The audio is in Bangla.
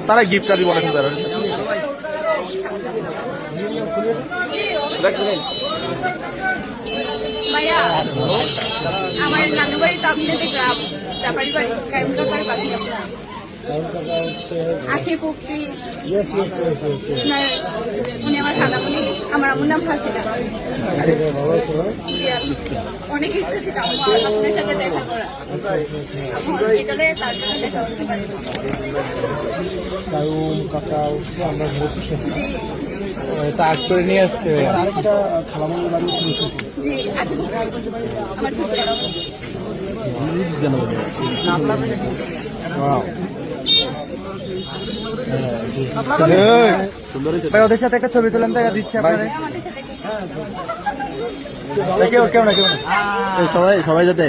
তারা গিফট কার্ড বলেছেন তারা ভাইয়া আমার নানু বাড়ি তামিলনাড়ু গ্রাম তারপরে বাড়ি কাইমুকা করে পাখি আখি পুক্তি উনি আমার খালামুনি আমার আমার নাম হাসিনা অনেক ইচ্ছে ছিল আপনার সাথে দেখা করা হসপিটালে তার সাথে দেখা করতে পারি তার করে নিয়ে আসছে জি আখি পুক্তি আমার ছোট ভাই ওদের সাথে একটা ছবি তুলেন দেখা দিচ্ছে আপনাদের কেউ না সবাই যাতে